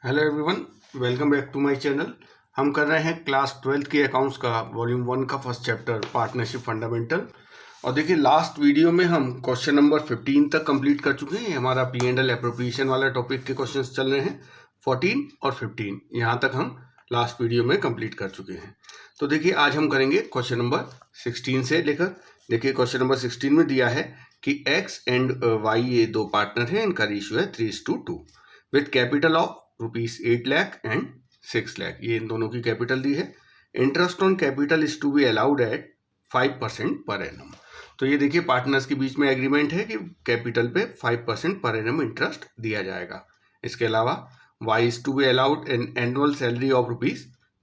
Hello everyone, welcome back to my channel. हम कर रहे हैं क्लास 12th के अकाउंट्स का वॉल्यूम 1 का फर्स्ट चैप्टर पार्टनरशिप फंडामेंटल। और देखिए, लास्ट वीडियो में हम क्वेश्चन नंबर 15 तक कंप्लीट कर चुके हैं। हमारा पी एंड एल एप्रोप्रिएशन वाला टॉपिक के क्वेश्चंस चल रहे हैं। 14 और 15 यहाँ तक हम लास्ट वीडियो में कंप्लीट कर चुके हैं। तो देखिए, आज हम करेंगे क्वेश्चन नंबर 16 से लेकर। देखिए, क्वेश्चन नंबर 16 में दिया है कि एक्स एंड वाई ये दो पार्टनर हैं, इनका रेशियो है 3:2 with capital of ₹8 lakh and 6 lakh. ये इन दोनों की कैपिटल दी है। Interest on capital is to be allowed at 5% per annum. तो ये देखिए, पार्टनर्स के बीच में एग्रीमेंट है कि कैपिटल पे 5% पर एनम इंटरेस्ट दिया जाएगा। इसके अलावा Y is to be allowed an annual salary of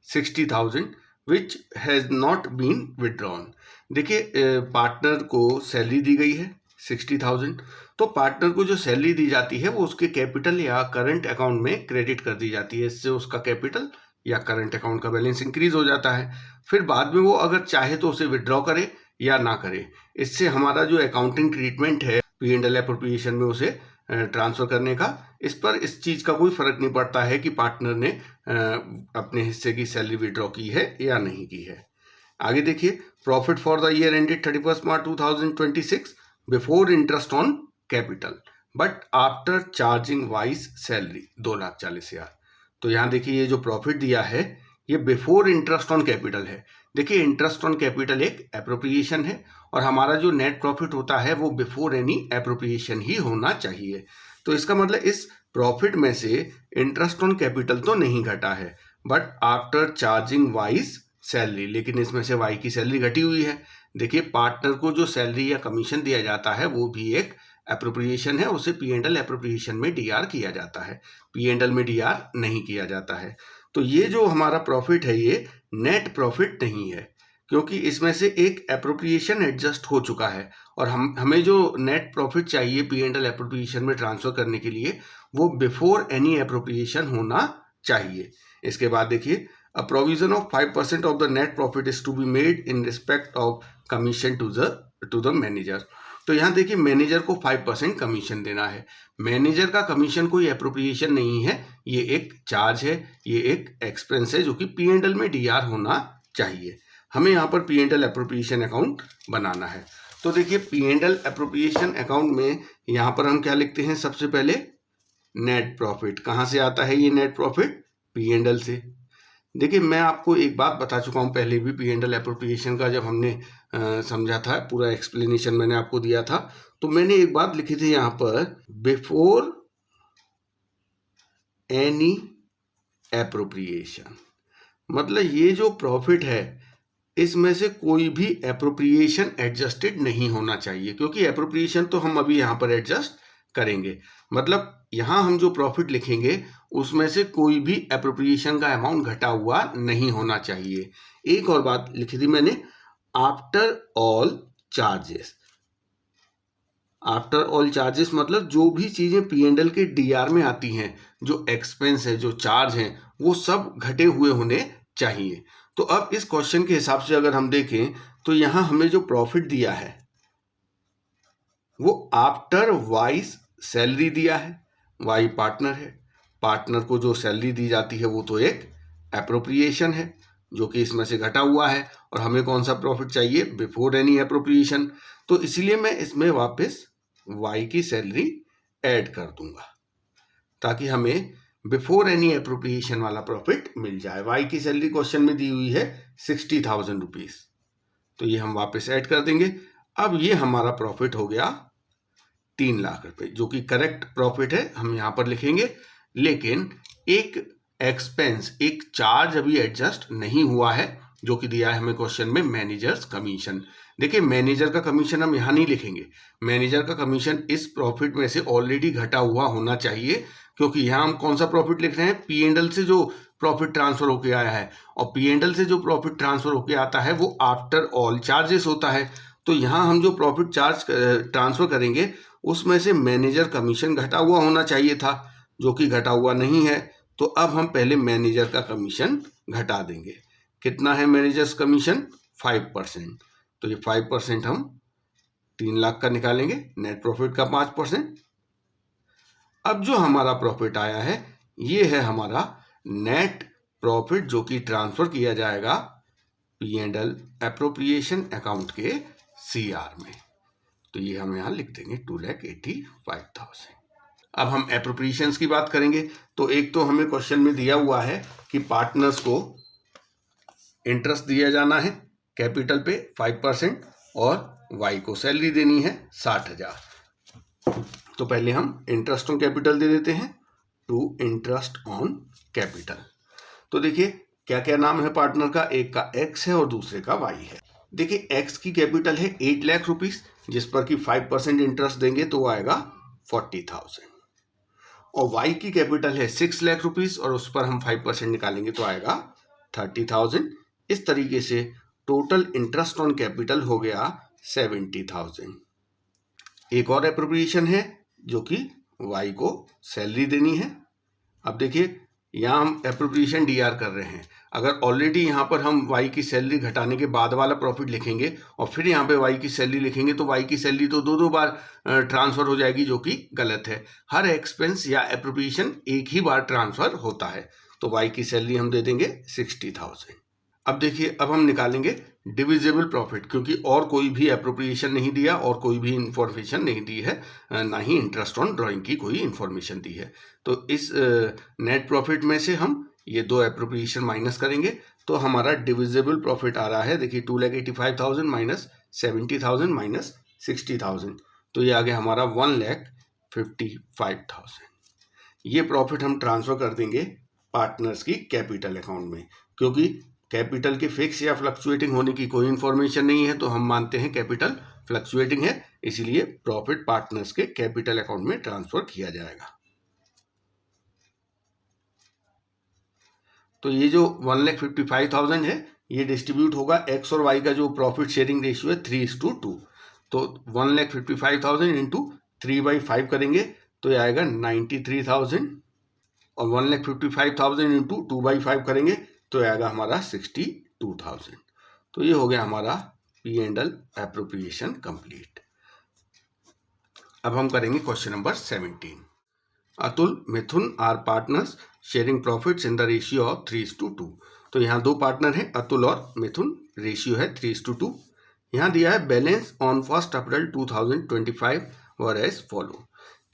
₹60,000 which has not been withdrawn. देखिए, पार्टनर को सैलरी दी गई है 60,000। तो पार्टनर को जो सैलरी दी जाती है वो उसके कैपिटल या करंट अकाउंट में क्रेडिट कर दी जाती है। इससे उसका कैपिटल या करंट अकाउंट का बैलेंस इंक्रीज हो जाता है। फिर बाद में वो अगर चाहे तो उसे विड्रॉ करे या ना करे। इससे हमारा जो अकाउंटिंग ट्रीटमेंट है पी एंड एल एप्रोप्रिएशन में उसे ट्रांसफर करने का, इस पर इस चीज़ का कोई फर्क नहीं पड़ता है कि पार्टनर ने अपने हिस्से की सैलरी विड्रॉ की है या नहीं की है। आगे देखिए, profit for the year ended 31 March 2026 before interest on capital but after charging wise salary 2,40,000। तो यहाँ देखिए, ये जो प्रॉफिट दिया है ये बिफोर इंटरेस्ट ऑन कैपिटल है। देखिए, इंटरेस्ट ऑन कैपिटल एक एप्रोप्रिएशन है और हमारा जो नेट प्रॉफिट होता है वो बिफोर एनी एप्रोप्रिएशन ही होना चाहिए। तो इसका मतलब इस प्रॉफिट में से इंटरेस्ट ऑन कैपिटल तो नहीं घटा है, but after charging wise salary, लेकिन इसमें से वाई की सैलरी घटी हुई है। देखिए, पार्टनर को जो सैलरी या कमीशन दिया जाता है वो भी एक एप्रोप्रिएशन है, उसे पी एंड एल एप्रोप्रिएशन में डीआर किया जाता है, पी एंड एल में डीआर नहीं किया जाता है। तो ये जो हमारा प्रॉफिट है ये नेट प्रॉफिट नहीं है, क्योंकि इसमें से एक एप्रोप्रिएशन एडजस्ट हो चुका है और हमें जो नेट प्रॉफिट चाहिए पी एंड एल एप्रोप्रिएशन में ट्रांसफर करने के लिए वो बिफोर एनी एप्रोप्रिएशन होना चाहिए। इसके बाद देखिए, a provision of 5% of the net profit is to be made in respect of commission to the manager। तो यहाँ देखिए, मैनेजर को 5% कमीशन देना है। मैनेजर का कमीशन कोई एप्रोप्रिएशन नहीं है, ये एक चार्ज है, ये एक एक्सपेंस है जो कि पी एंड एल में डीआर होना चाहिए। हमें यहाँ पर P and L appropriation account बनाना है। तो देखिए, P and L appropriation account में यहाँ पर हम क्या लिखते हैं? सबसे पहले नेट प्रॉफिट। कहाँ से आता है ये net profit? P and L से। देखिए, मैं आपको एक बात बता चुका हूँ पहले भी, पी एंड एल एप्रोप्रिएशन का जब हमने समझा था, पूरा एक्सप्लेनेशन मैंने आपको दिया था, तो मैंने एक बात लिखी थी यहाँ पर, बिफोर एनी एप्रोप्रिएशन। मतलब ये जो प्रॉफिट है इसमें से कोई भी एप्रोप्रिएशन एडजस्टेड नहीं होना चाहिए, क्योंकि एप्रोप्रिएशन तो हम अभी यहाँ पर एडजस्ट करेंगे। मतलब यहाँ हम जो प्रॉफिट लिखेंगे उसमें से कोई भी एप्रोप्रिएशन का अमाउंट घटा हुआ नहीं होना चाहिए। एक और बात लिखी थी मैंने, after all charges. After all charges मतलब जो भी चीजें पी एंड एल के डीआर में आती हैं, जो एक्सपेंस है, जो चार्ज हैं, वो सब घटे हुए होने चाहिए। तो अब इस क्वेश्चन के हिसाब से अगर हम देखें तो यहाँ हमें जो प्रॉफिट दिया है वो आफ्टर वाइज सैलरी दिया है। वाई पार्टनर है, पार्टनर को जो सैलरी दी जाती है वो तो एक एप्रोप्रिएशन है जो कि इसमें से घटा हुआ है, और हमें कौन सा प्रॉफिट चाहिए? Before any appropriation. तो इसीलिए मैं इसमें वापस वाई की सैलरी ऐड कर दूंगा ताकि हमें बिफोर एनी एप्रोप्रिएशन वाला प्रॉफिट मिल जाए। वाई की सैलरी क्वेश्चन में दी हुई है 60,000 रुपीज, तो ये हम वापस ऐड कर देंगे। अब ये हमारा प्रॉफिट हो गया 3 लाख रुपए, जो कि करेक्ट प्रॉफिट है, हम यहां पर लिखेंगे। लेकिन एक एक्सपेंस, एक चार्ज अभी एडजस्ट नहीं हुआ है, जो कि दिया है हमें क्वेश्चन में, मैनेजर्स कमीशन। देखिए, मैनेजर का कमीशन हम यहां नहीं लिखेंगे। मैनेजर का कमीशन इस प्रॉफिट में से ऑलरेडी घटा हुआ होना चाहिए, क्योंकि यहां हम कौन सा प्रॉफिट लिख रहे हैं? पी एंड एल से जो प्रॉफिट ट्रांसफर होके आया है, और पी एंड एल से जो प्रॉफिट ट्रांसफर होके आता है वो आफ्टर ऑल चार्जेस होता है। तो यहाँ हम जो प्रॉफिट चार्ज ट्रांसफर करेंगे उसमें से मैनेजर कमीशन घटा हुआ होना चाहिए था, जो कि घटा हुआ नहीं है। तो अब हम पहले मैनेजर का कमीशन घटा देंगे। कितना है मैनेजर्स कमीशन? 5%। तो ये 5% हम 3 लाख का निकालेंगे, नेट प्रॉफिट का 5%। अब जो हमारा प्रॉफिट आया है ये है हमारा नेट प्रॉफिट जो कि ट्रांसफर किया जाएगा P&L एप्रोप्रिएशन अकाउंट के CR में। तो ये हम यहाँ लिख देंगे 2,85,000। अब हम एप्रोप्रिएशंस की बात करेंगे। तो एक तो हमें क्वेश्चन में दिया हुआ है कि पार्टनर्स को इंटरेस्ट दिया जाना है कैपिटल पे 5% और वाई को सैलरी देनी है 60,000। तो पहले हम इंटरेस्ट ऑन कैपिटल दे देते हैं, टू इंटरेस्ट ऑन कैपिटल। तो देखिए क्या क्या नाम है पार्टनर का, एक का एक्स है और दूसरे का वाई है। देखिए एक्स की कैपिटल है 8 लाख रुपीस, जिस पर कि 5% इंटरेस्ट देंगे तो आएगा 40,000। और वाई की कैपिटल है 6 लाख रुपीस और उस पर हम 5% निकालेंगे तो आएगा 30,000। इस तरीके से टोटल इंटरेस्ट ऑन कैपिटल हो गया 70,000। एक और एप्रोप्रिएशन है जो कि वाई को सैलरी देनी है। अब देखिए यहाँ हम एप्रोप्रिएशन डीआर कर रहे हैं। अगर ऑलरेडी यहाँ पर हम वाई की सैलरी घटाने के बाद वाला प्रॉफिट लिखेंगे और फिर यहाँ पे वाई की सैलरी लिखेंगे तो वाई की सैलरी तो दो बार ट्रांसफर हो जाएगी, जो कि गलत है। हर एक्सपेंस या एप्रोप्रिएशन एक ही बार ट्रांसफर होता है। तो वाई की सैलरी हम दे देंगे 60,000। अब देखिए अब हम निकालेंगे डिविजिबल प्रॉफिट, क्योंकि और कोई भी एप्रोप्रिएशन नहीं दिया और कोई भी इंफॉर्मेशन नहीं दी है, ना ही इंटरेस्ट ऑन ड्राइंग की कोई इंफॉर्मेशन दी है। तो इस नेट प्रॉफिट में से हम ये दो एप्रोप्रिएशन माइनस करेंगे तो हमारा डिविजिबल प्रॉफिट आ रहा है, देखिए 2,85,000 माइनस 70,000 माइनस 60,000, तो ये आ गया हमारा 1,55,000। ये प्रॉफिट हम ट्रांसफर कर देंगे पार्टनर्स की कैपिटल अकाउंट में, क्योंकि कैपिटल के फिक्स या फ्लक्चुएटिंग होने की कोई इंफॉर्मेशन नहीं है, तो हम मानते हैं कैपिटल फ्लक्चुएटिंग है, इसीलिए प्रॉफिट पार्टनर्स के कैपिटल अकाउंट में ट्रांसफर किया जाएगा। तो ये जो 1,55,000 है ये डिस्ट्रीब्यूट होगा, एक्स और वाई का जो प्रॉफिट शेयरिंग रेशियो है 3:2। तो 1,55,000 इंटू 3/5 करेंगे तो ये आएगा 93,000 और 1,55,000 इंटू 2/5 करेंगे तो आएगा हमारा 62,000। तो ये हो गया हमारा P&L एप्रोप्रिएशन कंप्लीट। अब हम करेंगे question number 17। Atul, Mithun are partners sharing profits in the ratio of 3:2। तो यहाँ दो पार्टनर हैं अतुल और मिथुन, रेशियो है 3:2। यहाँ दिया है balance on 1 April 2025 were as follow.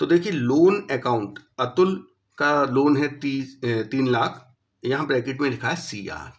तो देखिए लोन अकाउंट, अतुल का लोन है 3 लाख, यहाँ ब्रैकेट में लिखा है CR,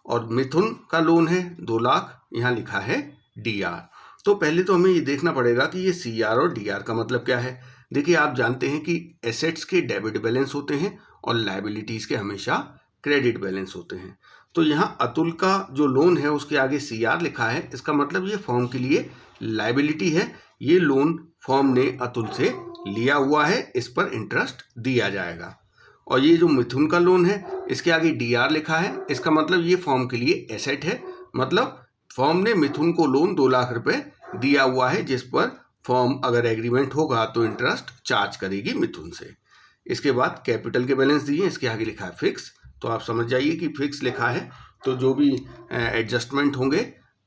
और मिथुन का लोन है 2 लाख, यहाँ लिखा है DR। तो पहले तो हमें ये देखना पड़ेगा कि ये CR और DR का मतलब क्या है। देखिए आप जानते हैं कि एसेट्स के डेबिट बैलेंस होते हैं और लायबिलिटीज़ के हमेशा क्रेडिट बैलेंस होते हैं। तो यहाँ अतुल का जो लोन है उसके आगे CR लिखा है, इसका मतलब ये फर्म के लिए लायबिलिटी है। ये लोन फर्म ने अतुल से लिया हुआ है, इस पर इंटरेस्ट दिया जाएगा। और ये जो मिथुन का लोन है इसके आगे DR लिखा है, इसका मतलब ये फर्म के लिए एसेट है, मतलब फर्म ने मिथुन को लोन 2 लाख रुपए दिया हुआ है, जिस पर फर्म अगर एग्रीमेंट होगा तो इंटरेस्ट चार्ज करेगी मिथुन से। इसके बाद कैपिटल के बैलेंस दिए, इसके आगे लिखा है फिक्स। तो आप समझ जाइए कि फिक्स लिखा है तो जो भी एडजस्टमेंट होंगे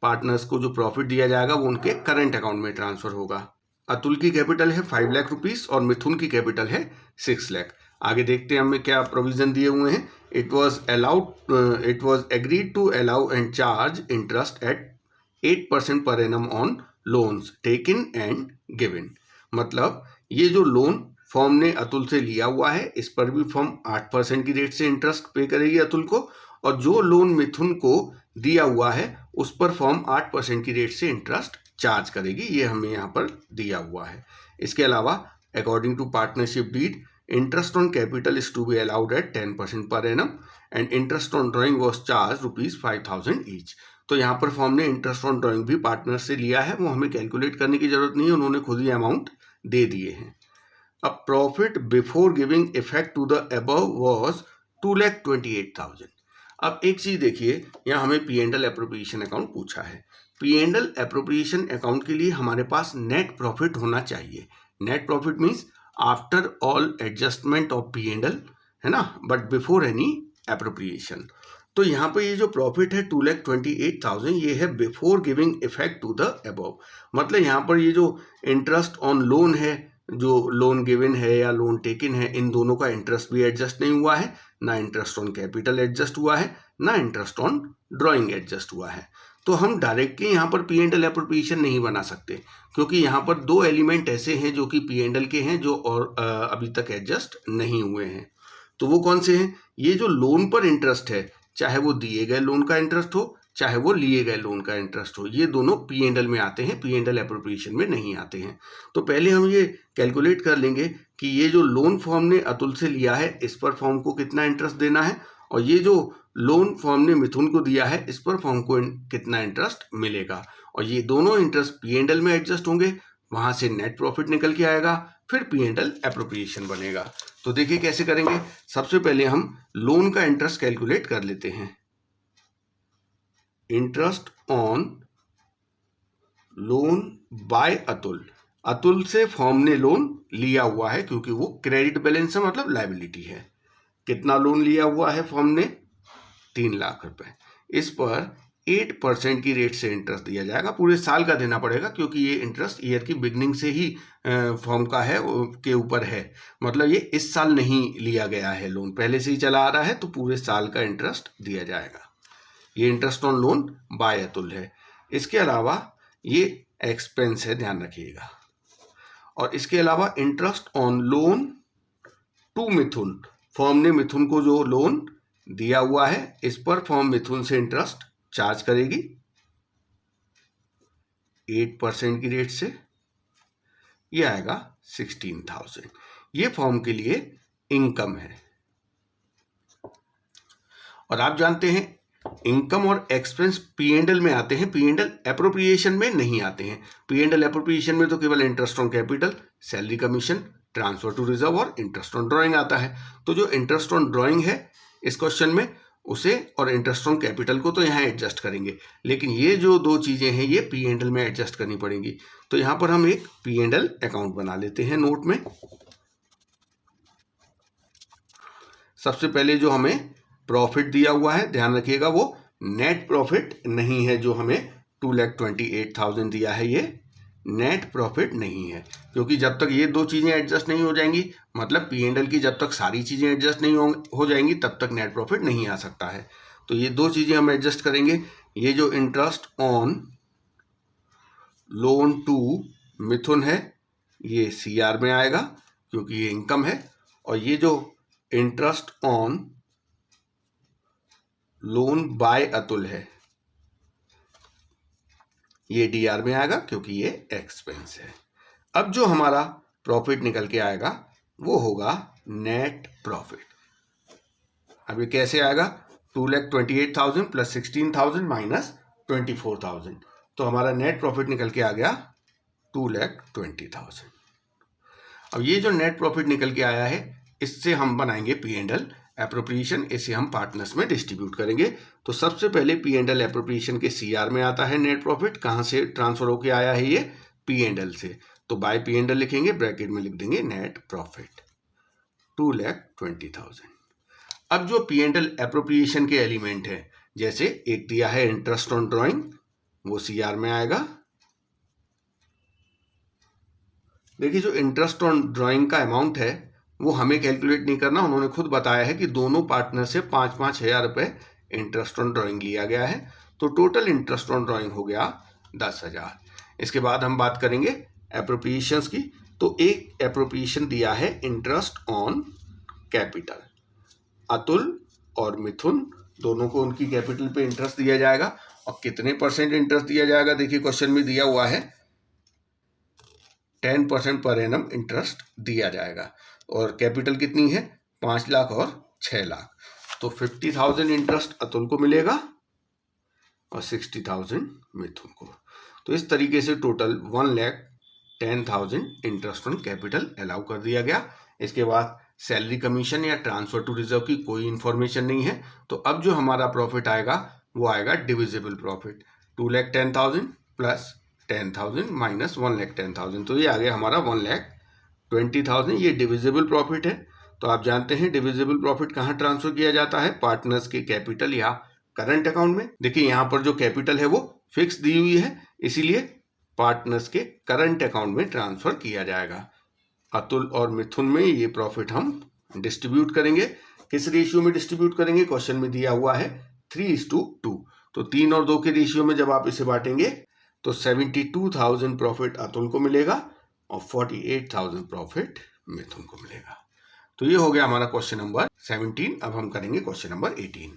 पार्टनर्स को जो प्रॉफिट दिया जाएगा वो उनके करंट अकाउंट में ट्रांसफर होगा। अतुल की कैपिटल है 5 लाख रुपीस और मिथुन की कैपिटल है 6 लाख। आगे देखते हैं हमें क्या प्रोविजन दिए हुए हैं। It was agreed to allow and charge interest at 8% per annum on loans taken and given. मतलब ये जो लोन फर्म ने अतुल से लिया हुआ है इस पर भी फर्म 8% की रेट से इंटरेस्ट पे करेगी अतुल को, और जो लोन मिथुन को दिया हुआ है उस पर फर्म 8% की रेट से इंटरेस्ट चार्ज करेगी, ये हमें यहाँ पर दिया हुआ है। इसके अलावा according to partnership deed interest on capital is to be allowed at 10% per annum and interest on drawing was charge ₹5,000 each. तो यहाँ पर फर्म ने इंटरेस्ट ऑन ड्राइंग भी पार्टनर से लिया है, वो हमें कैलकुलेट करने की जरूरत नहीं है, उन्होंने खुद ही अमाउंट दे दिए हैं। अब profit before giving effect to the above was 2,28,000। अब एक चीज देखिए, यहाँ हमें P&L एप्रोप्रिएशन अकाउंट पूछा है। P&L एप्रोप्रिएशन अकाउंट के लिए हमारे पास नेट प्रॉफिट होना चाहिए। Net profit means after all adjustment of P&L, है ना, बट बिफोर एनी एप्रोप्रिएशन। तो यहाँ पे ये जो प्रॉफिट है 2,28,000 ये है before giving effect to the above. मतलब यहाँ पर ये जो इंटरेस्ट ऑन लोन है जो लोन गिवन है या लोन टेकन है, इन दोनों का इंटरेस्ट भी एडजस्ट नहीं हुआ है, ना इंटरेस्ट ऑन कैपिटल एडजस्ट हुआ है, ना इंटरेस्ट ऑन ड्राइंग एडजस्ट हुआ है। तो हम डायरेक्टली यहाँ पर पी एंड एल एप्रोप्रिएशन नहीं बना सकते, क्योंकि यहाँ पर दो एलिमेंट ऐसे हैं जो कि पी एंड एल के हैं, जो और अभी तक एडजस्ट नहीं हुए हैं। तो वो कौन से हैं? ये जो लोन पर इंटरेस्ट है, चाहे वो दिए गए लोन का इंटरेस्ट हो, चाहे वो लिए गए लोन का इंटरेस्ट हो, ये दोनों पी एंड एल में आते हैं, पी एंड एल एप्रोप्रिएशन में नहीं आते हैं। तो पहले हम ये कैलकुलेट कर लेंगे कि ये जो लोन फॉर्म ने अतुल से लिया है, इस पर फॉर्म को कितना इंटरेस्ट देना है, और ये जो लोन फॉर्म ने मिथुन को दिया है, इस पर फॉर्म को कितना इंटरेस्ट मिलेगा। और ये दोनों इंटरेस्ट पी एंड एल में एडजस्ट होंगे, वहां से नेट प्रॉफिट निकल के आएगा, फिर पी एंड एल एप्रोप्रिएशन बनेगा। तो देखिए कैसे करेंगे। सबसे पहले हम लोन का इंटरेस्ट कैलकुलेट कर लेते हैं। Interest on loan by Atul. Atul से फॉर्म ने लोन लिया हुआ है, क्योंकि वो क्रेडिट बैलेंस है, मतलब लायबिलिटी है। कितना लोन लिया हुआ है फॉर्म ने? 3 लाख रुपए। इस पर 8% की रेट से इंटरेस्ट दिया जाएगा। पूरे साल का देना पड़ेगा, क्योंकि ये इंटरेस्ट ईयर की बिगनिंग से ही फॉर्म का है, के ऊपर है। मतलब ये इस साल नहीं लिया गया है, लोन पहले से ही चला आ रहा है, तो पूरे साल का इंटरेस्ट दिया जाएगा। ये interest on loan by Atul है। इसके अलावा ये एक्सपेंस है, ध्यान रखिएगा। और इसके अलावा interest on loan to Mithun. Firm ने मिथुन को जो लोन दिया हुआ है, इस पर फर्म मिथुन से इंटरेस्ट चार्ज करेगी 8% की रेट से। ये आएगा 16,000। ये फर्म के लिए इनकम है। और आप जानते हैं इनकम और एक्सपेंस पी एंड एल में आते हैं, पी एंड एल एप्रोप्रिएशन में नहीं आते हैं। पी एंड एल एप्रोप्रिएशन में तो केवल interest on capital, salary commission, transfer to reserve और इंटरेस्ट ऑन ड्राइंग आता है। तो जो इंटरेस्ट ऑन ड्राइंग है इस क्वेश्चन में, उसे और इंटरेस्ट ऑन कैपिटल को तो यहाँ एडजस्ट करेंगे, लेकिन ये जो दो चीजें हैं ये पी एंड एल में एडजस्ट करनी पड़ेंगी। तो यहाँ पर हम एक पी एंड एल अकाउंट बना लेते हैं नोट में। सबसे पहले जो हमें प्रॉफिट दिया हुआ है, ध्यान रखिएगा वो नेट प्रॉफिट नहीं है। जो हमें 2,28,000 दिया है, ये नेट प्रॉफिट नहीं है, क्योंकि जब तक ये दो चीजें एडजस्ट नहीं हो जाएंगी, मतलब पी एंड एल की जब तक सारी चीजें एडजस्ट नहीं हो जाएंगी, तब तक नेट प्रॉफिट नहीं आ सकता है। तो ये दो चीजें हम एडजस्ट करेंगे। ये जो इंटरेस्ट ऑन लोन टू मिथुन है, ये CR में आएगा, क्योंकि ये इनकम है। और ये जो interest on loan by Atul है, ये DR में आएगा, क्योंकि ये एक्सपेंस है। अब जो हमारा प्रॉफिट निकल के आएगा वो होगा नेट प्रॉफिट। अब ये कैसे आएगा? 2,28,000 प्लस 16,000 माइनस 24,000। तो हमारा नेट प्रॉफिट निकल के आ गया 2,20,000। अब ये जो नेट प्रॉफिट निकल के आया है, इससे हम बनाएंगे पी एंड एल एप्रोप्रिएशन। इसे हम पार्टनर्स में डिस्ट्रीब्यूट करेंगे। तो सबसे पहले पी एंड एल एप्रोप्रिएशन के CR में आता है नेट प्रॉफिट। कहाँ से ट्रांसफर होके आया है? ये पी एंड एल से। तो बाय पी एंड एल लिखेंगे, ब्रैकेट में लिख देंगे नेट प्रॉफिट 2,20,000। अब जो पी एंड एल एप्रोप्रिएशन के एलिमेंट है, जैसे एक दिया है इंटरेस्ट ऑन ड्राइंग, वो CR में आएगा। देखिए जो इंटरेस्ट ऑन ड्राइंग का अमाउंट है वो हमें कैलकुलेट नहीं करना, उन्होंने खुद बताया है कि दोनों पार्टनर से 5-5 हजार रुपए इंटरेस्ट ऑन ड्राइंग लिया गया है। तो टोटल इंटरेस्ट ऑन ड्राइंग हो गया 10,000। इसके बाद हम बात करेंगे एप्रोप्रिएशंस की। तो एक एप्रोप्रिएशन दिया है इंटरेस्ट ऑन कैपिटल। अतुल और मिथुन दोनों को उनकी कैपिटल पे इंटरेस्ट दिया जाएगा। और कितने % इंटरेस्ट दिया जाएगा? देखिए क्वेश्चन में दिया हुआ है 10% पर एनम इंटरेस्ट दिया जाएगा। और कैपिटल कितनी है? 5 लाख और 6 लाख। तो 50,000 इंटरेस्ट अतुल को मिलेगा और 60,000 मिथुन को। तो इस तरीके से total 1,10,000 interest on capital allow कर दिया गया। इसके बाद सैलरी कमीशन या ट्रांसफर टू रिजर्व की कोई इंफॉर्मेशन नहीं है। तो अब जो हमारा प्रॉफिट आएगा वो आएगा डिविजिबल प्रॉफिट। 2,10,000 plus 10,000 minus 1,10,000। तो ये आ गया हमारा 1,20,000। ये डिविजिबल प्रॉफिट है। तो आप जानते हैं डिविजिबल प्रॉफिट कहाँ ट्रांसफर किया जाता है? पार्टनर्स के कैपिटल या करंट अकाउंट में। देखिए यहाँ पर जो कैपिटल है वो फिक्स दी हुई है, इसीलिए पार्टनर्स के करंट अकाउंट में ट्रांसफर किया जाएगा। अतुल और मिथुन में ये प्रॉफिट हम डिस्ट्रीब्यूट करेंगे। किस रेशियो में डिस्ट्रीब्यूट करेंगे? क्वेश्चन में दिया हुआ है 3:2। तो 3 और 2 के रेशियो में जब आप इसे बांटेंगे तो 72,000 प्रॉफिट अतुल को मिलेगा और 48,000 प्रॉफिट मिथुन को मिलेगा। तो ये हो गया हमारा क्वेश्चन नंबर 17। अब हम करेंगे question number 18।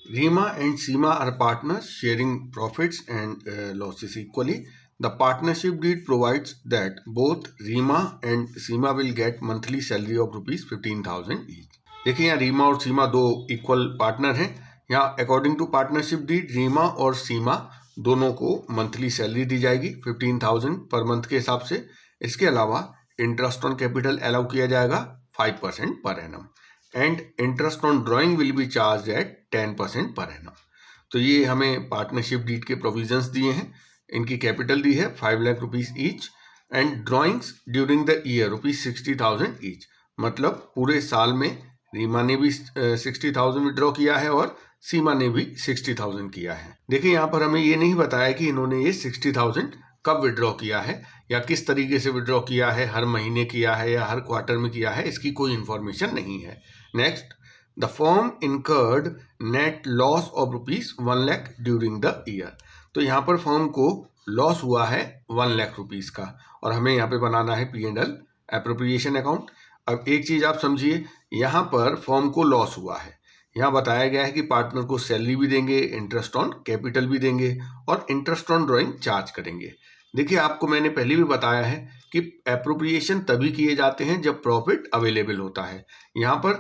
Reema and Seema are partners sharing profits and losses equally. The partnership deed provides that both Rima and Seema will get monthly salary of rupees 15,000 each. देखिए यहाँ रीमा और सीमा दो इक्वल पार्टनर हैं। यहाँ according to partnership deed Reema और सीमा दोनों को monthly salary दी जाएगी 15,000 पर मंथ के हिसाब से। इसके अलावा इंटरेस्ट ऑन कैपिटल अलाउ किया जाएगा 5% per annum and interest on drawing will be charge at 10% per annum. तो ये हमें पार्टनरशिप डीड के प्रोविजंस दिए हैं। इनकी कैपिटल दी है 5 lakh rupees each and drawings during the year rupees 60,000 each. मतलब पूरे साल में रीमा ने भी 60,000 विड्रॉ किया है और सीमा ने भी 60,000 किया है। देखिए यहाँ पर हमें ये नहीं बताया कि इन्होंने ये 60,000 कब विड्रॉ किया है या किस तरीके से विड्रॉ किया है, हर महीने किया है या हर क्वार्टर में किया है, इसकी कोई इंफॉर्मेशन नहीं है। Next, the firm incurred net loss of rupees 1 lakh during the year. तो यहाँ पर फर्म को लॉस हुआ है 1 लाख रुपीज का और हमें यहाँ पे बनाना है P&L एप्रोप्रिएशन अकाउंट। अब एक चीज आप समझिए, यहाँ पर फर्म को लॉस हुआ है, यहाँ बताया गया है कि पार्टनर को सैलरी भी देंगे, इंटरेस्ट ऑन कैपिटल भी देंगे और इंटरेस्ट ऑन ड्राइंग चार्ज करेंगे। देखिए आपको मैंने पहले भी बताया है कि एप्रोप्रिएशन तभी किए जाते हैं जब प्रॉफिट अवेलेबल होता है। यहाँ पर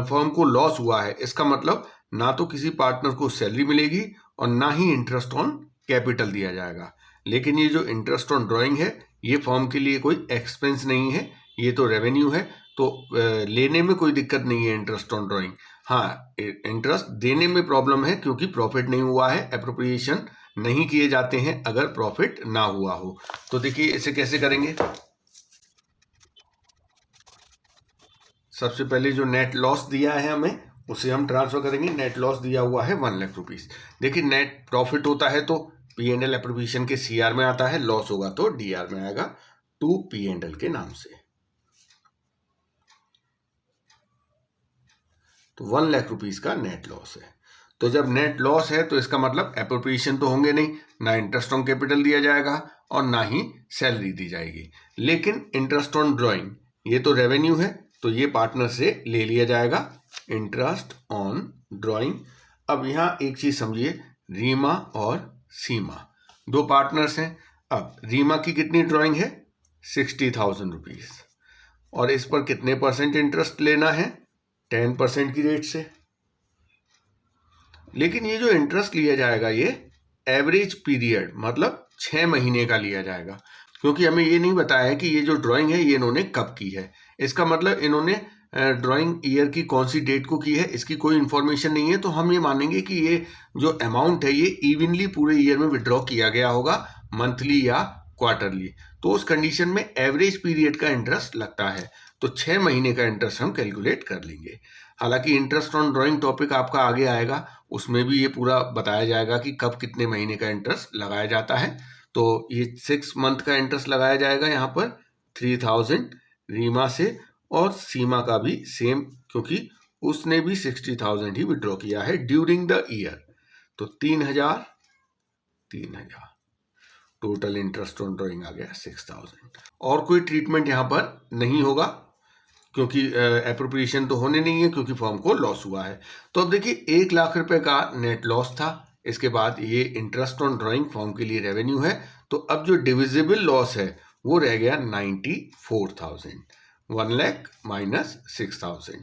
फर्म को लॉस हुआ है, इसका मतलब ना तो किसी पार्टनर को सैलरी मिलेगी और ना ही इंटरेस्ट ऑन कैपिटल दिया जाएगा। लेकिन ये जो इंटरेस्ट ऑन ड्राइंग है ये फर्म के लिए कोई एक्सपेंस नहीं है, ये तो रेवेन्यू है, तो लेने में कोई दिक्कत नहीं है इंटरेस्ट ऑन ड्राइंग। हाँ, इंटरेस्ट देने में प्रॉब्लम है क्योंकि प्रॉफिट नहीं हुआ है, एप्रोप्रिएशन नहीं किए जाते हैं अगर प्रॉफिट ना हुआ हो। तो देखिए इसे कैसे करेंगे। सबसे पहले जो नेट लॉस दिया है हमें उसे हम ट्रांसफर करेंगे। नेट लॉस दिया हुआ है 1 लाख रुपीज। देखिए नेट प्रॉफिट होता है तो P&L एप्रोप्रिएशन के CR में आता है, लॉस होगा तो DR में आएगा टू P&L के नाम से। तो 1 लाख रुपीज का नेट लॉस है। तो जब नेट लॉस है तो इसका मतलब एप्रोप्रिएशन तो होंगे नहीं, ना इंटरेस्ट ऑन कैपिटल दिया जाएगा और ना ही सैलरी दी जाएगी। लेकिन इंटरेस्ट ऑन ड्राइंग ये तो रेवेन्यू है, तो ये पार्टनर से ले लिया जाएगा, इंटरेस्ट ऑन ड्राइंग। अब यहाँ एक चीज समझिए, रीमा और सीमा दो पार्टनर्स हैं। अब रीमा की कितनी ड्राइंग है? 60,000 रुपीज और इस पर कितने % इंटरेस्ट लेना है? 10% की रेट से। लेकिन ये जो इंटरेस्ट लिया जाएगा ये एवरेज पीरियड मतलब 6 महीने का लिया जाएगा, क्योंकि हमें ये नहीं बताया है कि ये जो ड्राइंग है ये इन्होंने कब की है। इसका मतलब इन्होंने ड्राइंग ईयर की कौन सी डेट को की है इसकी कोई इन्फॉर्मेशन नहीं है। तो हम ये मानेंगे कि ये जो अमाउंट है ये इवनली पूरे ईयर में विड्रॉ किया गया होगा, मंथली या क्वार्टरली। तो उस कंडीशन में एवरेज पीरियड का इंटरेस्ट लगता है, तो 6 महीने का इंटरेस्ट हम कैलकुलेट कर लेंगे। हालांकि इंटरेस्ट ऑन ड्राइंग टॉपिक आपका आगे आएगा, उसमें भी ये पूरा बताया जाएगा कि कब कितने महीने का इंटरेस्ट लगाया जाता है। तो ये 6 मंथ का इंटरेस्ट लगाया जाएगा यहाँ पर 3,000 रीमा से, और सीमा का भी सेम क्योंकि उसने भी 60,000 ही विड्रॉ किया है ड्यूरिंग द ईयर। तो 3,000 टोटल इंटरेस्ट ऑन ड्राइंग आ गया 6,000। और कोई ट्रीटमेंट यहाँ पर नहीं होगा क्योंकि एप्रोप्रिएशन तो होने नहीं है क्योंकि फर्म को लॉस हुआ है। तो अब देखिए 1 लाख रुपए का नेट लॉस था, इसके बाद ये इंटरेस्ट ऑन ड्राइंग फर्म के लिए रेवेन्यू है। तो अब जो डिविजिबल लॉस है वो रह गया 94,000। 1 लाख माइनस 6,000।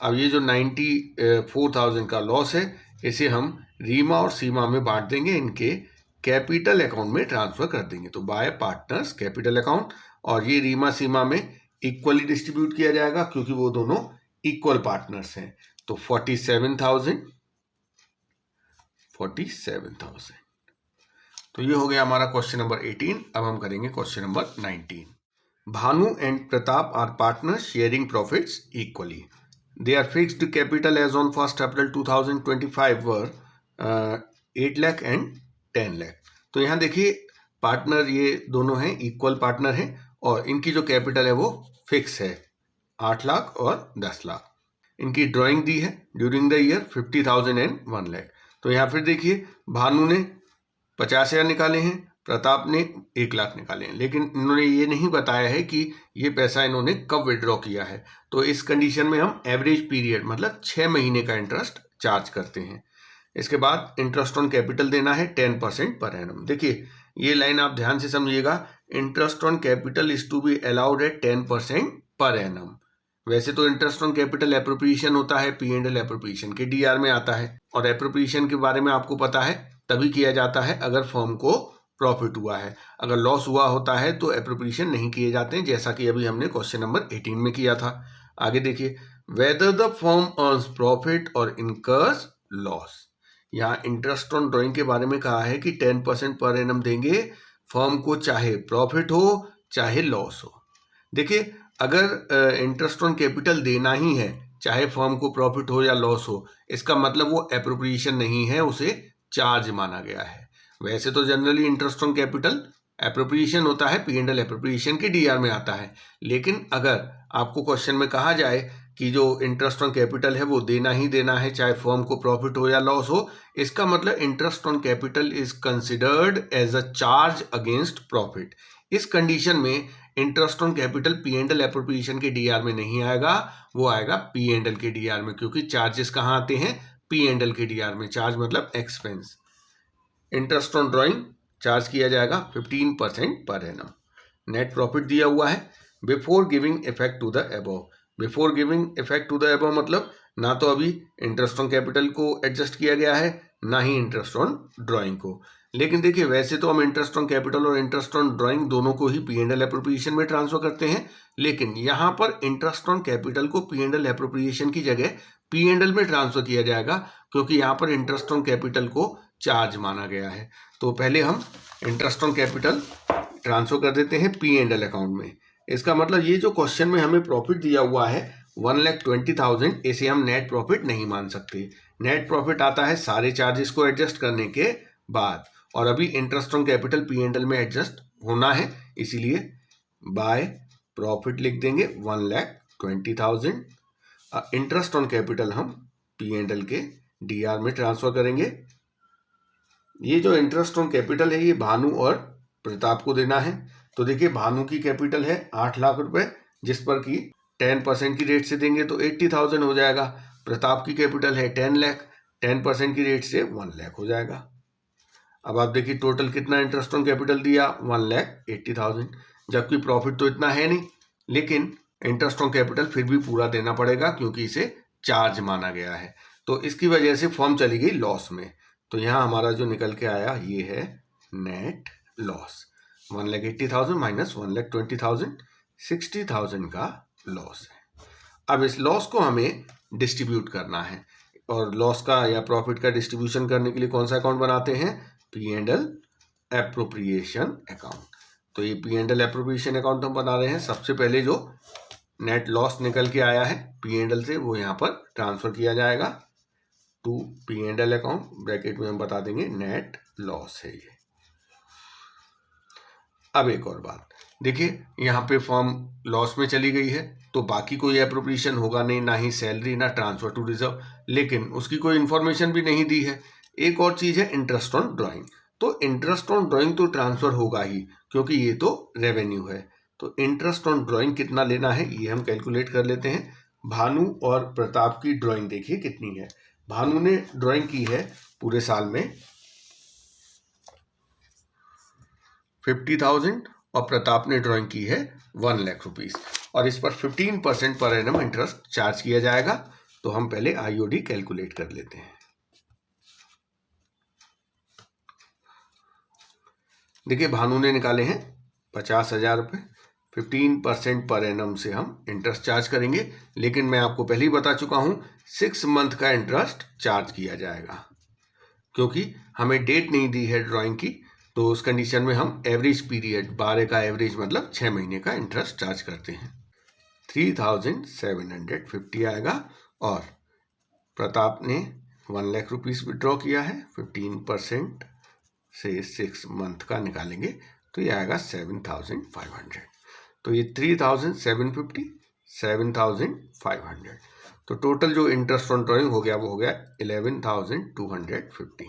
अब ये जो 94,000 का लॉस है इसे हम रीमा और सीमा में बांट देंगे, इनके कैपिटल अकाउंट में ट्रांसफर कर देंगे। तो बाय पार्टनर्स कैपिटल अकाउंट, और ये रीमा सीमा में इक्वली डिस्ट्रीब्यूट किया जाएगा क्योंकि वो दोनों इक्वल पार्टनर्स हैं। तो 47,000। तो ये हो गया हमारा क्वेश्चन नंबर 18। अब हम करेंगे question number 19। Bhanu and Pratap are partners sharing profits equally. Their fixed capital as on 1st April 2025 were 8 lakh and 10 lakh. तो यहाँ देखिए पार्टनर ये दोनों हैं, इक्वल पार्टनर हैं और इनकी जो कैपिटल है वो फिक्स है 8 लाख और 10 लाख। इनकी ड्राइंग दी है during the year 50,000 and 1 lakh. तो यहाँ फिर देखिए भानु ने 50,000 निकाले हैं, प्रताप ने 1 लाख निकाले हैं, लेकिन इन्होंने ये नहीं बताया है कि ये पैसा इन्होंने कब विड्रॉ किया है। तो इस कंडीशन में हम एवरेज पीरियड मतलब 6 महीने का इंटरेस्ट चार्ज करते हैं। इसके बाद इंटरेस्ट ऑन कैपिटल देना है 10% पर एनम। देखिए ये लाइन आप ध्यान से समझिएगा, interest on capital is to be allowed at 10% per annum. वैसे तो इंटरेस्ट ऑन कैपिटल एप्रोप्रिएशन होता है, P&L एप्रोप्रिएशन के डीआर में आता है, और एप्रोप्रिएशन के बारे में आपको पता है तभी किया जाता है अगर फर्म को प्रॉफिट हुआ है। अगर लॉस हुआ होता है तो एप्रोप्रिएशन नहीं किए जाते हैं, जैसा कि अभी हमने क्वेश्चन नंबर 18 में किया था। आगे देखिए, whether the firm earns profit और इनकर्स लॉस। यहाँ इंटरेस्ट ऑन ड्राइंग के बारे में कहा है कि 10% पर एनम देंगे फर्म को, चाहे प्रॉफिट हो चाहे लॉस हो। देखिए अगर इंटरेस्ट ऑन कैपिटल देना ही है, चाहे फर्म को प्रॉफिट हो या लॉस हो, इसका मतलब वो एप्रोप्रिएशन नहीं है, उसे चार्ज माना गया है। वैसे तो generally interest on capital appropriation होता है, P&L एप्रोप्रिएशन के डीआर में आता है। लेकिन अगर आपको क्वेश्चन में कहा जाए कि जो इंटरेस्ट ऑन कैपिटल है वो देना ही देना है, चाहे फर्म को प्रॉफिट हो या लॉस हो, इसका मतलब interest on capital is considered as a charge against profit. इस कंडीशन में interest on capital P&L appropriation के डीआर में नहीं आएगा, वो आएगा P&L के डीआर में, क्योंकि चार्जेस कहाँ आते हैं? P&L के डीआर में। चार्ज मतलब expense. Interest on drawing charge किया जाएगा 15% पर एनम। नेट प्रॉफिट दिया हुआ है before giving effect to the above. Before giving effect to the above मतलब ना तो अभी इंटरेस्ट ऑन कैपिटल को एडजस्ट किया गया है, ना ही इंटरेस्ट ऑन ड्राइंग को। लेकिन देखिए वैसे तो हम इंटरेस्ट ऑन कैपिटल और इंटरेस्ट ऑन ड्राइंग दोनों को ही P&L एप्रोप्रिएशन में ट्रांसफर करते हैं, लेकिन यहाँ पर इंटरेस्ट ऑन कैपिटल को P&L एप्रोप्रिएशन की जगह P&L में ट्रांसफर किया जाएगा, क्योंकि यहाँ पर इंटरेस्ट ऑन कैपिटल को चार्ज माना गया है। तो पहले हम इंटरेस्ट ऑन कैपिटल ट्रांसफर कर देते हैं P&L अकाउंट में। इसका मतलब ये जो क्वेश्चन में हमें प्रॉफिट दिया हुआ है 1,20,000, इसे हम नेट प्रॉफिट नहीं मान सकते। नेट प्रॉफिट आता है सारे चार्जेस को एडजस्ट करने के बाद, और अभी इंटरेस्ट ऑन कैपिटल P&L में एडजस्ट होना है, इसीलिए बाय प्रॉफिट लिख देंगे 1,20,000। इंटरेस्ट ऑन कैपिटल हम P&L के डीआर में ट्रांसफर करेंगे। ये जो इंटरेस्ट ऑन कैपिटल है ये भानु और प्रताप को देना है। तो देखिए भानु की कैपिटल है 8 लाख रुपए, जिस पर कि 10% की रेट से देंगे तो 80,000 हो जाएगा। प्रताप की कैपिटल है 10 लाख, 10% की रेट से 1 लाख हो जाएगा। अब आप देखिए टोटल कितना इंटरेस्ट ऑन कैपिटल दिया, 1,80,000, जबकि प्रॉफिट तो इतना है नहीं, लेकिन इंटरेस्ट ऑन कैपिटल फिर भी पूरा देना पड़ेगा क्योंकि इसे चार्ज माना गया है। तो इसकी वजह से फर्म चली गई लॉस में। तो यहाँ हमारा जो निकल के आया ये है नेट लॉस, 1,80,000 माइनस 1,20,000, 60,000 का लॉस है। अब इस लॉस को हमें डिस्ट्रीब्यूट करना है, और लॉस का या प्रॉफिट का डिस्ट्रीब्यूशन करने के लिए कौन सा अकाउंट बनाते हैं? P&L appropriation account. तो ये P&L एप्रोप्रिएशन अकाउंट हम बना रहे हैं। सबसे पहले जो नेट लॉस निकल के आया है P&L से, वो यहाँ पर ट्रांसफर किया जाएगा टू P&L अकाउंट। ब्रैकेट में हम बता देंगे नेट लॉस है ये। अब एक और बात देखिए, यहाँ पे फर्म लॉस में चली गई है तो बाकी कोई एप्रोप्रिएशन होगा नहीं, ना ही सैलरी, ना ट्रांसफर टू रिजर्व, लेकिन उसकी कोई इन्फॉर्मेशन भी नहीं दी है। एक और चीज है इंटरेस्ट ऑन ड्राइंग। तो इंटरेस्ट ऑन ड्राइंग तो ट्रांसफर होगा ही, क्योंकि ये तो रेवेन्यू है। तो इंटरेस्ट ऑन ड्राइंग कितना लेना है ये हम कैलकुलेट कर लेते हैं। भानु और प्रताप की ड्राइंग देखिए कितनी है। भानु ने ड्राइंग की है पूरे साल में 50,000 और प्रताप ने ड्राइंग की है 1 लाख रुपीज, और इस पर 15% पर एनम इंटरेस्ट चार्ज किया जाएगा। तो हम पहले IOD कैलकुलेट कर लेते हैं। देखिए भानु ने निकाले हैं 50,000 रुपये, 15% पर एनम से हम इंटरेस्ट चार्ज करेंगे, लेकिन मैं आपको पहले ही बता चुका हूं 6 मंथ का इंटरेस्ट चार्ज किया जाएगा, क्योंकि हमें डेट नहीं दी है ड्राइंग की। तो उस कंडीशन में हम एवरेज पीरियड, 12 का एवरेज मतलब 6 महीने का इंटरेस्ट चार्ज करते हैं। 3,750 आएगा, और प्रताप ने 1 लाख रुपीज विड्रॉ किया है, 15% से 6 मंथ का निकालेंगे तो ये आएगा 7,500। तो ये 3,750, 7,500, तो टोटल जो इंटरेस्ट ऑन ड्राइंग हो गया वो हो गया 11,250।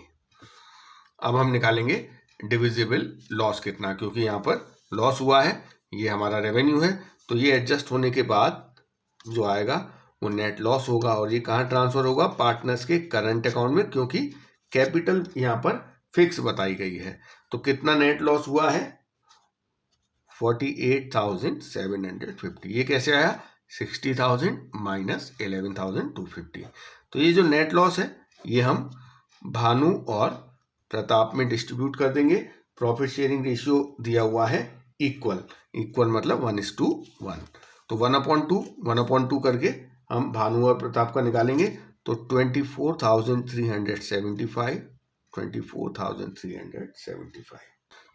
अब हम निकालेंगे डिविजिबल लॉस कितना, क्योंकि यहाँ पर लॉस हुआ है, ये हमारा रेवेन्यू है, तो ये एडजस्ट होने के बाद जो आएगा वो नेट लॉस होगा। और ये कहाँ ट्रांसफर होगा? पार्टनर्स के करंट अकाउंट में, क्योंकि कैपिटल यहाँ पर फिक्स बताई गई है। तो कितना नेट लॉस हुआ है? 48,750। ये कैसे आया? 60,000 माइनस 11,250। तो ये जो नेट लॉस है ये हम भानु और प्रताप में डिस्ट्रीब्यूट कर देंगे। प्रॉफिट शेयरिंग रेशियो दिया हुआ है इक्वल, इक्वल मतलब 1:1, तो 1/2 करके हम भानु और प्रताप का निकालेंगे। तो 24,375।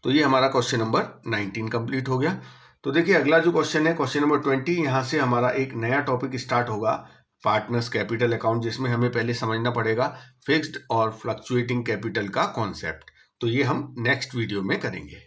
तो ये हमारा क्वेश्चन नंबर 19 कंप्लीट हो गया। तो देखिए अगला जो क्वेश्चन है क्वेश्चन नंबर 20, यहाँ से हमारा एक नया टॉपिक स्टार्ट होगा, पार्टनर्स कैपिटल अकाउंट, जिसमें हमें पहले समझना पड़ेगा फिक्स्ड और फ्लक्चुएटिंग कैपिटल का कॉन्सेप्ट। तो ये हम नेक्स्ट वीडियो में करेंगे।